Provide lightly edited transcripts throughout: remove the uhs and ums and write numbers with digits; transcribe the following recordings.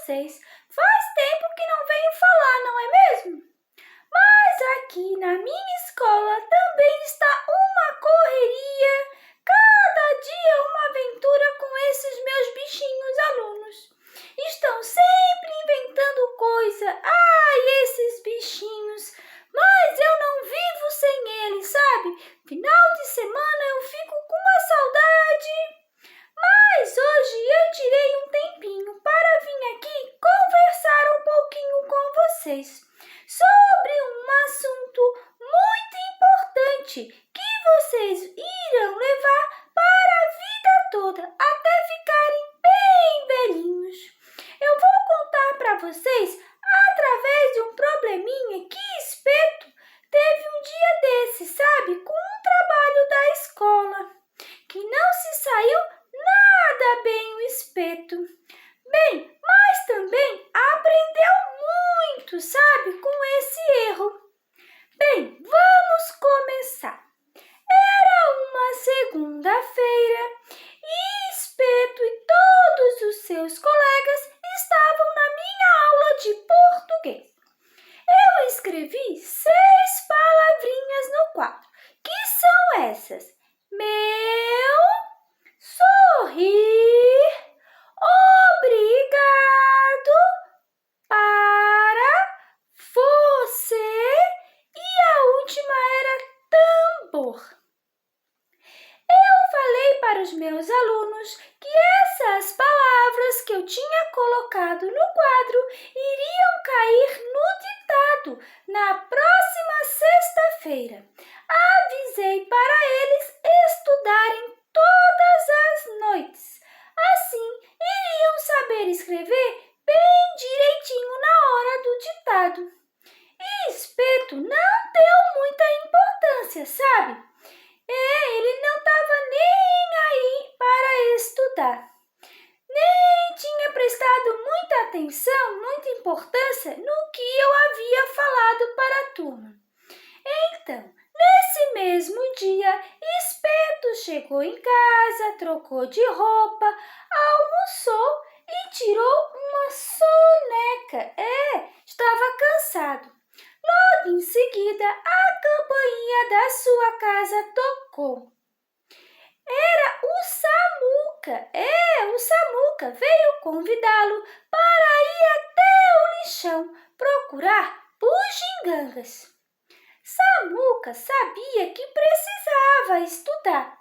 vocês. Faz tempo que não venho falar, não é mesmo? Mas aqui na minha escola também está uma correria. Cada dia uma aventura com esses meus bichinhos alunos. Estão sempre inventando coisa. Ai, esses bichinhos. Mas eu não vivo sem eles, sabe? Final de semana eu fico com uma saudade. Mas hoje eu tirei um tempinho para vir aqui conversar um pouquinho com vocês sobre um assunto muito importante que vocês irão levar para a vida toda, até ficarem bem velhinhos. Eu vou contar para vocês através de um probleminha que Espeto teve um dia desse, sabe? Com um trabalho da escola, que não se saiu nada bem o Espeto. Bem, mas também aprendeu muito, sabe? Com esse erro. Bem, vamos começar. Era uma segunda-feira e Espeto e todos os seus colegas estavam na minha aula de português. Eu escrevi 6 palavrinhas no quadro, que são essas: meu, sorrir, obrigado, para, você e a última era tambor. Eu falei para os meus alunos que essas palavras que eu tinha colocado no quadro iriam cair no ditado na próxima sexta-feira. Avisei para eles estudarem todas as noites. Assim, iriam saber escrever bem direitinho na hora do ditado. E Espeto não deu muita importância, sabe? Ele não estava nem aí para estudar. Nem tinha prestado muita atenção, muita importância no que eu havia falado para a turma. Então, nesse mesmo dia, Espeto chegou em casa, trocou de roupa, almoçou e tirou uma soneca. Estava cansado. Logo em seguida, a campainha da sua casa tocou. Era o Samuca. O Samuca veio convidá-lo para ir até o lixão procurar bugigangas. Samuca sabia que precisava estudar,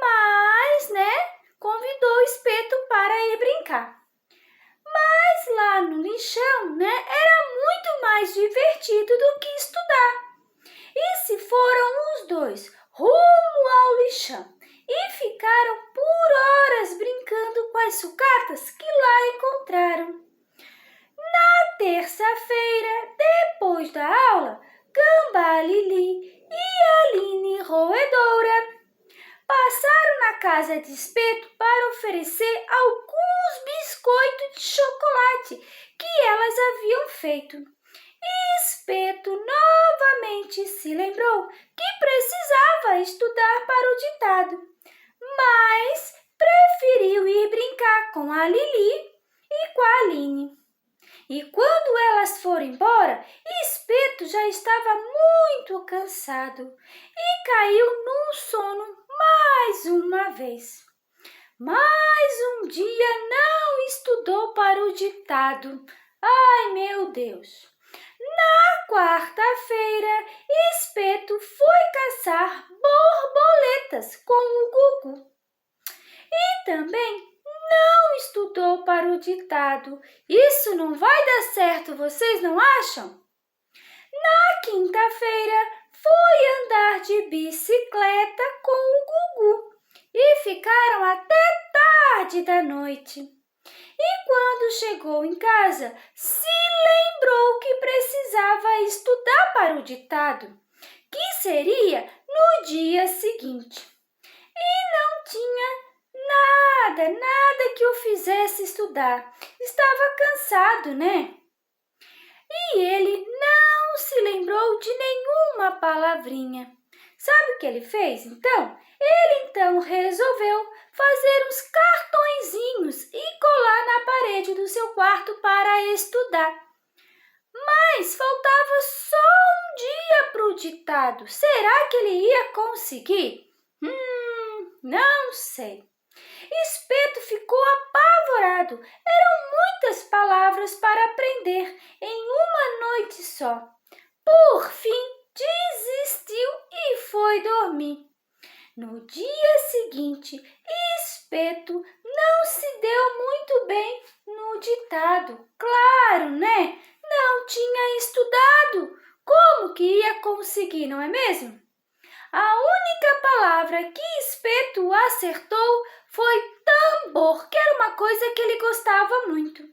mas, convidou Espeto para ir brincar. Mas lá no lixão, era muito mais divertido do que estudar. E se foram os dois rumo ao lixão e ficaram por horas brincando com as sucatas que lá encontraram. Na terça-feira, depois da aula, Gamba Lili e Aline Roedora passaram na casa de Espeto para oferecer alguns biscoitos de chocolate que elas haviam feito. E Espeto novamente se lembrou que precisava estudar para o ditado, mas preferiu ir brincar com a Lili e com a Aline. E quando elas foram embora, Espeto já estava muito cansado e caiu num sono mais uma vez. Mais um dia não estudou para o ditado. Ai, meu Deus! Na quarta-feira, Espeto foi caçar borboletas com o Gugu. E também não estudou para o ditado. Isso não vai dar certo, vocês não acham? Na quinta-feira, foi andar de bicicleta com o Gugu e ficaram até tarde da noite. E quando chegou em casa, se lembrou que precisava estudar para o ditado, que seria no dia seguinte. E não tinha nada que o fizesse estudar. Estava cansado, E ele não se lembrou de nenhuma palavrinha. Sabe o que ele fez, então? Ele, então, resolveu fazer uns cartõezinhos e colar na parede do seu quarto para estudar. Mas faltava só um dia para o ditado. Será que ele ia conseguir? Não sei. Espeto ficou apavorado. Eram muitas palavras para aprender em uma noite só. Por fim, desistiu e foi dormir. No dia seguinte, Espeto não se deu muito bem no ditado. Claro, né? Não tinha estudado. Como que ia conseguir, não é mesmo? A única palavra que Espeto acertou foi tambor, que era uma coisa que ele gostava muito.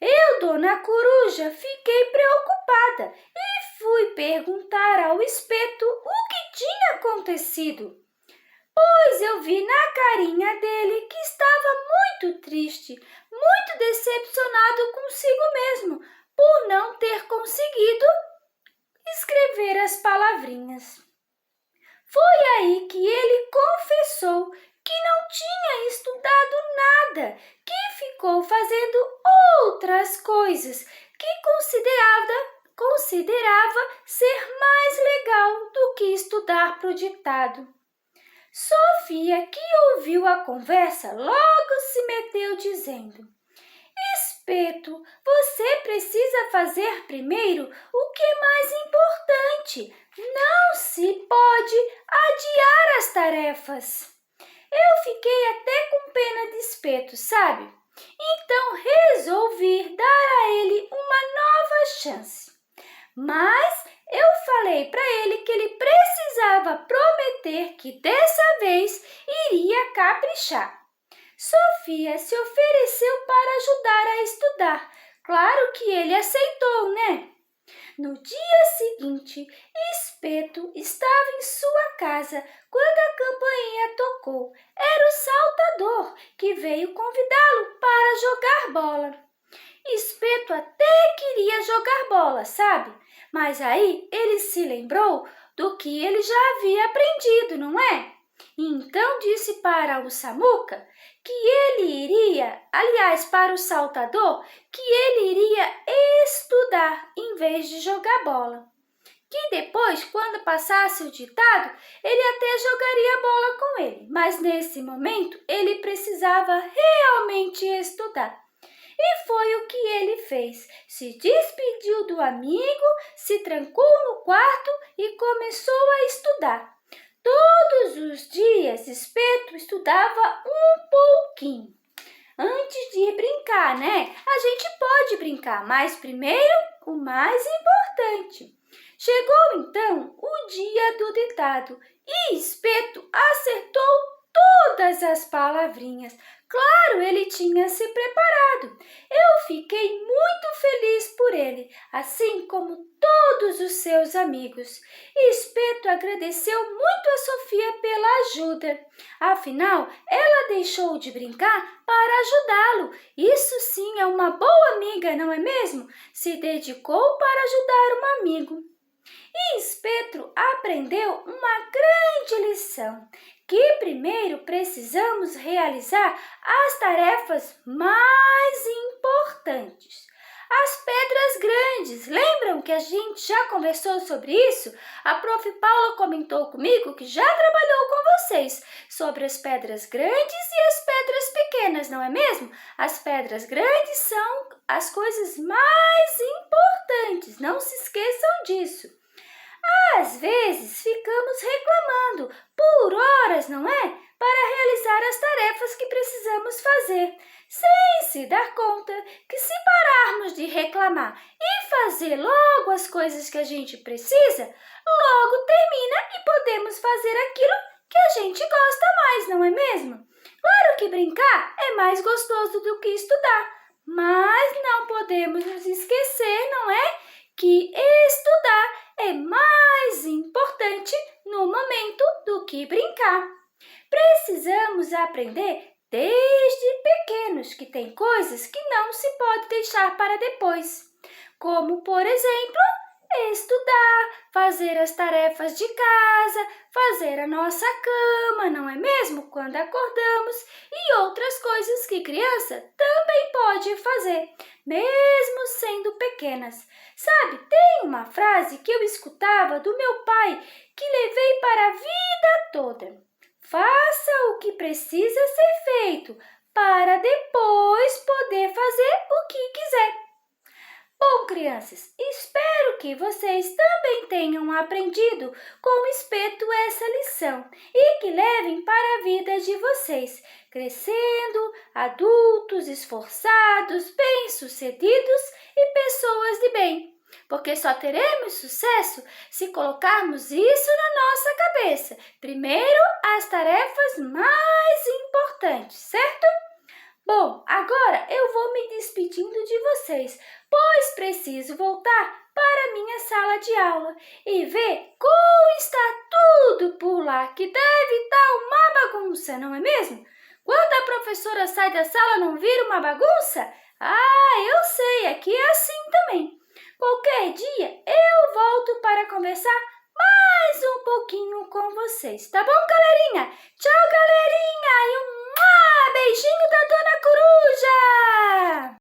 Eu, Dona Coruja, fiquei preocupada e fui perguntar ao Espeto o que tinha acontecido. Pois eu vi na carinha dele que estava muito triste, muito decepcionado consigo mesmo, por não ter conseguido escrever as palavrinhas. Foi aí que ele confessou que não tinha estudado nada, que ficou fazendo outras coisas que considerava ser mais legal do que estudar para o ditado. Sofia, que ouviu a conversa, logo se meteu dizendo: Espeto, você precisa fazer primeiro o que é mais importante. Não se pode adiar as tarefas. Eu fiquei até com pena de Espeto, sabe? Então resolvi dar a ele uma nova chance. Mas eu falei para ele que ele precisava prometer que dessa vez iria caprichar. Sofia se ofereceu para ajudar a estudar. Claro que ele aceitou, né? No dia seguinte, Espeto estava em sua casa quando a campainha tocou. Era o saltador que veio convidá-lo para jogar bola. Espeto até queria jogar bola, sabe? Mas aí ele se lembrou do que ele já havia aprendido, não é? Então disse para o Samuca que ele iria, aliás, para o saltador, que ele iria estudar em vez de jogar bola. Que depois, quando passasse o ditado, ele até jogaria bola com ele, mas nesse momento ele precisava realmente estudar. E foi o que ele fez. Se despediu do amigo, se trancou no quarto e começou a estudar. Todos os dias, Espeto estudava um pouquinho. Antes de ir brincar, né? A gente pode brincar, mas primeiro o mais importante. Chegou então o dia do ditado e Espeto acertou todas as palavrinhas. Claro, ele tinha se preparado. Eu fiquei muito feliz por ele, assim como todos os seus amigos. Espeto agradeceu muito a Sofia pela ajuda. Afinal, ela deixou de brincar para ajudá-lo. Isso sim é uma boa amiga, não é mesmo? Se dedicou para ajudar um amigo. E Espeto aprendeu uma grande lição, que primeiro precisamos realizar as tarefas mais importantes. As pedras grandes, lembram que a gente já conversou sobre isso? A Prof. Paula comentou comigo que já trabalhou com vocês sobre as pedras grandes e as pedras pequenas, não é mesmo? As pedras grandes são as coisas mais importantes, não se esqueçam disso. Às vezes ficamos reclamando por horas, não é? Para realizar as tarefas que precisamos fazer, sem se dar conta que se pararmos de reclamar e fazer logo as coisas que a gente precisa, logo termina e podemos fazer aquilo que a gente gosta mais, não é mesmo? Claro que brincar é mais gostoso do que estudar, mas não podemos nos esquecer, não é? Que estudar é mais importante no momento do que brincar. Precisamos aprender desde pequenos que tem coisas que não se pode deixar para depois, como, por exemplo, estudar, fazer as tarefas de casa, fazer a nossa cama, não é mesmo? Quando acordamos e outras coisas que criança também pode fazer, mesmo sendo pequenas. Sabe, tem uma frase que eu escutava do meu pai que levei para a vida toda. Faça o que precisa ser feito para depois poder fazer o que quiser. Bom, crianças, espero que vocês também tenham aprendido com o espeto essa lição e que levem para a vida de vocês, crescendo, adultos, esforçados, bem-sucedidos e pessoas de bem. Porque só teremos sucesso se colocarmos isso na nossa cabeça. Primeiro, as tarefas mais importantes, certo? Bom, agora eu vou me despedindo de vocês, pois preciso voltar para minha sala de aula e ver como está tudo por lá, que deve estar uma bagunça, não é mesmo? Quando a professora sai da sala, não vira uma bagunça? Ah, eu sei, aqui é assim também. Qualquer dia eu volto para conversar mais um pouquinho com vocês, tá bom, galerinha? Tchau, galerinha, e beijinho da Dona Coruja!